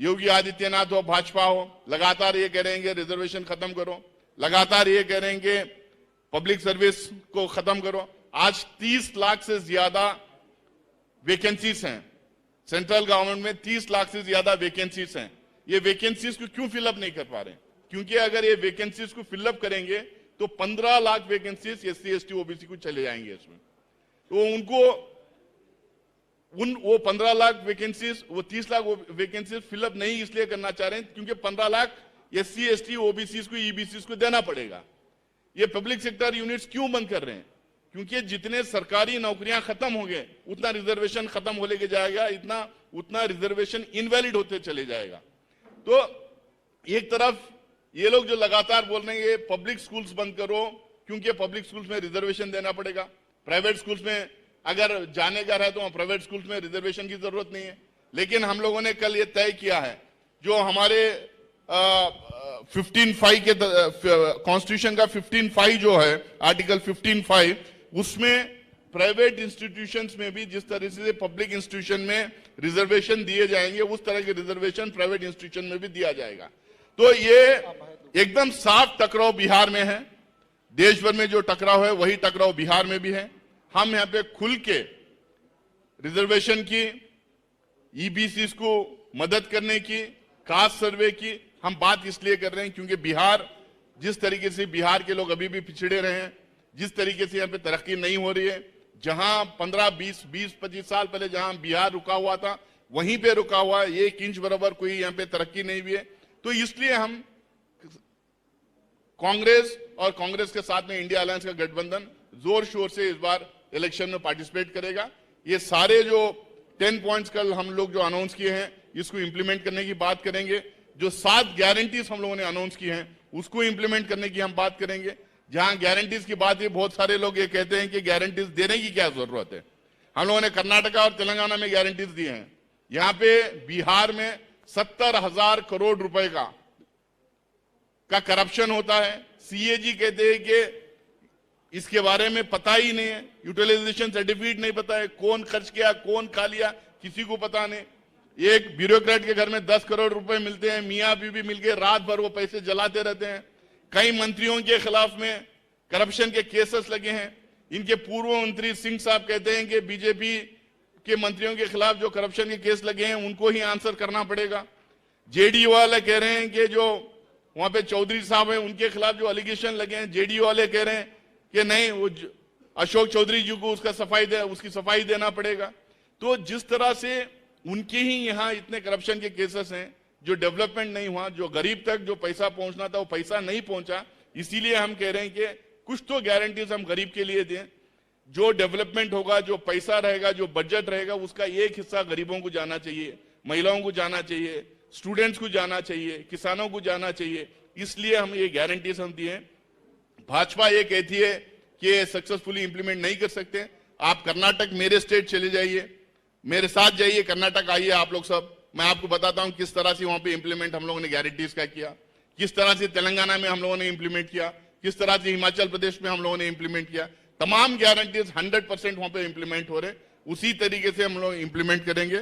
योगी आदित्यनाथ हो, भाजपा हो, लगातार ये कह रहे हैं रिजर्वेशन खत्म करो, लगातार ये कह रहे हैं कि पब्लिक सर्विस को खत्म करो। आज 30 लाख से ज्यादा वैकेंसीज हैं सेंट्रल गवर्नमेंट में, 30 लाख से ज्यादा वैकेंसीज हैं। ये वैकेंसीज को क्यों फिलअप नहीं कर पा रहे? क्योंकि अगर ये वैकेंसीज को फिलअप करेंगे तो 15 lakh vacancies SC ST OBC को चले जाएंगे इसमें। तो उनको वो 15 लाख वैकेंसीज, वो 30 लाख वैकेंसीज फिलअप नहीं इसलिए करना चाह रहे हैं क्योंकि 15 लाख एससी एसटी ओबीसी को ईबीसी को देना पड़ेगा। ये पब्लिक सेक्टर यूनिट्स क्यों बंद कर रहे हैं? क्योंकि जितने सरकारी नौकरियां खत्म हो गए उतना रिजर्वेशन खत्म हो लेके जाएगा, उतना रिजर्वेशन इनवैलिड होते चले जाएगा। तो एक तरफ ये लोग जो लगातार बोल रहे हैं पब्लिक स्कूल्स बंद करो क्योंकि पब्लिक स्कूल्स में रिजर्वेशन देना पड़ेगा, प्राइवेट स्कूल्स में अगर जाने का है तो प्राइवेट स्कूल्स में रिजर्वेशन की जरूरत नहीं है। लेकिन हम लोगों ने कल ये तय किया है, जो हमारे 15(5) के कॉन्स्टिट्यूशन का 15(5) जो है आर्टिकल 15(5), उसमें प्राइवेट इंस्टीट्यूशंस में भी जिस तरह से पब्लिक इंस्टीट्यूशन में रिजर्वेशन दिए जाएंगे उस तरह के रिजर्वेशन प्राइवेट इंस्टीट्यूशन में भी दिया जाएगा। तो ये एकदम साफ टकराव बिहार में है। देश भर में जो टकराव है वही टकराव बिहार में भी है। हम यहाँ पे खुल के रिजर्वेशन की, ईबीसी को मदद करने की, कास्ट सर्वे की हम बात इसलिए कर रहे हैं क्योंकि बिहार, जिस तरीके से बिहार के लोग अभी भी पिछड़े रहे हैं, जिस तरीके से यहाँ पे तरक्की नहीं हो रही है, जहां 15-20-25 साल पहले जहां बिहार रुका हुआ था वहीं पे रुका हुआ है, 1 इंच बराबर कोई यहाँ पे तरक्की नहीं हुई है। तो इसलिए हम कांग्रेस और कांग्रेस के साथ में इंडिया अलायंस का गठबंधन जोर शोर से इस बार इलेक्शन में पार्टिसिपेट करेगा। ये सारे जो 10 पॉइंट्स कल हम लोग जो अनाउंस किए हैं इसको इंप्लीमेंट करने की बात करेंगे। जो 7 गारंटीज हम लोगों ने अनाउंस की हैं उसको इंप्लीमेंट करने की हम बात करेंगे। जहां गारंटीज की बात है, बहुत सारे लोग ये कहते हैं कि गारंटीज देने की क्या जरूरत है। हम लोगों ने कर्नाटका और तेलंगाना में गारंटीज दी हैं। यहां पे बिहार में 70,000 करोड़ रुपए का करप्शन होता है। सीएजी कहते हैं कि इसके बारे में पता ही नहीं है, यूटिलाइजेशन सर्टिफिकेट नहीं पता है, कौन खर्च किया कौन खा लिया किसी को पता नहीं। एक ब्यूरोक्रेट के घर में 10 करोड़ रुपए मिलते हैं, मियाँ बीवी मिलके रात भर वो पैसे जलाते रहते हैं। कई मंत्रियों के खिलाफ में करप्शन के केसेस लगे हैं। इनके पूर्व मंत्री सिंह साहब कहते हैं कि बीजेपी के मंत्रियों के खिलाफ जो करप्शन के केस लगे हैं उनको ही आंसर करना पड़ेगा। जेडीयू वाले कह रहे हैं कि जो वहां पे चौधरी साहब हैं उनके खिलाफ जो एलिगेशन लगे हैं, जेडीयू वाले कह रहे हैं कि नहीं, वो अशोक चौधरी जी को उसकी सफाई देना पड़ेगा। तो जिस तरह से उनके ही यहाँ इतने करप्शन के केसेस हैं, जो डेवलपमेंट नहीं हुआ, जो गरीब तक जो पैसा पहुंचना था वो पैसा नहीं पहुंचा, इसीलिए हम कह रहे हैं कि कुछ तो गारंटीज हम गरीब के लिए दें। जो डेवलपमेंट होगा, जो पैसा रहेगा, जो बजट रहेगा, उसका एक हिस्सा गरीबों को जाना चाहिए, महिलाओं को जाना चाहिए, स्टूडेंट्स को जाना चाहिए, किसानों को जाना चाहिए। इसलिए हम ये गारंटीज हम दिए। भाजपा ये कहती है कि सक्सेसफुली इंप्लीमेंट नहीं कर सकते। आप कर्नाटक, मेरे स्टेट चले जाइए, मेरे साथ जाइए, कर्नाटक आइए आप लोग सब, मैं आपको बताता हूं किस तरह से वहां पे इंप्लीमेंट हम लोगों ने गारंटीज का किया, किस तरह से तेलंगाना में हम लोगों ने इंप्लीमेंट किया, किस तरह से हिमाचल प्रदेश में हम लोगों ने इंप्लीमेंट किया। तमाम गारंटीज 100% वहां पे इंप्लीमेंट हो रहे, उसी तरीके से हम लोग इंप्लीमेंट करेंगे।